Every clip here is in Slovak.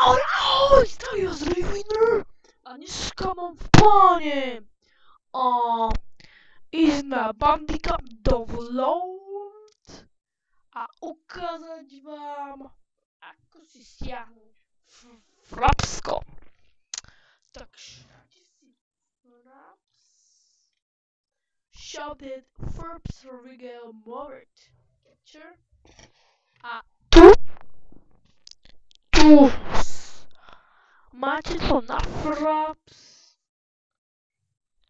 Ahoj, zdraví vás Riviner a dneska mám v pláne a, ísť na Bandicam download a ukázať vám, ako si stiahnuť Frapsko. Takže dáte si Fraps, shouted Fraps Rigel Movert Capture a tu máte to na Fraps.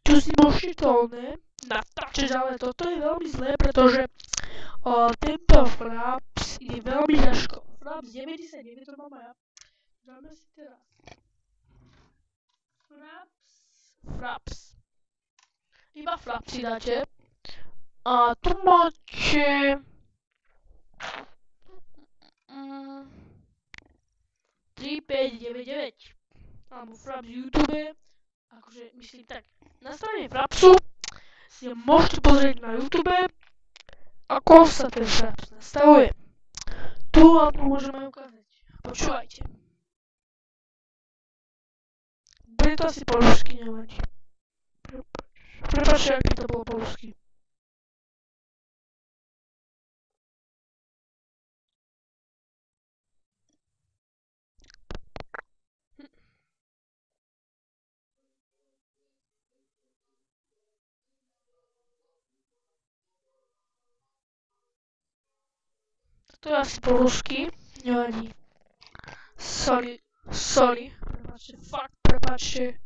Tu si môžete to natáčať, ale toto je veľmi zlé, pretože tento Fraps je veľmi ťažko. Fraps 99 to mám ja. Dáme si teraz Fraps. Iba Fraps si dáte. A tu máte 3599 alebo Fraps YouTube. Akože myslím tak, na strane Frapsu si môžete pozrieť na YouTube, ako sa ten Fraps nastavuje. Tu vám to môžeme ukázať. Počúvajte. Bude to asi po rusky, nevadí. Prepáčte, ak by to bolo po rusky. To je asi po rusky, nevadí. Sorry. Prepáčte, fakt prepáčte.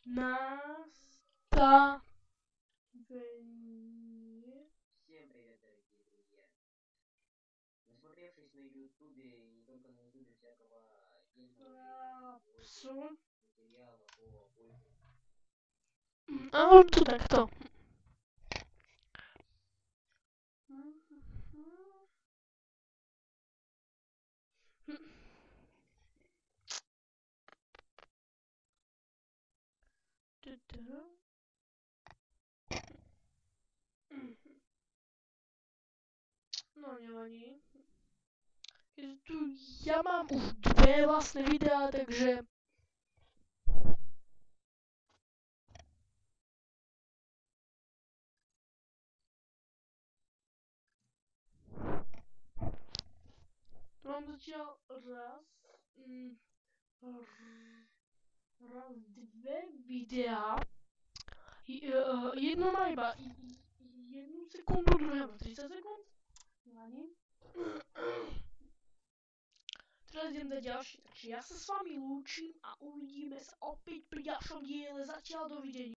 Наставление. Всем привет, дорогие друзья! Насмотревшись на ютубе и не только на ютубе всякого материала о пользе. Tu takto. No nevadí. Ja mám už dve vlastné videá, takže mám zatiaľ raz dve videá. Jedno má iba 1 sekundu, druhé má 30 sekúnd. Nevadí. Teraz idem dať ďalšie. Takže ja sa s vami lúčim a uvidíme sa opäť pri ďalšom diele. Zatiaľ dovidenia.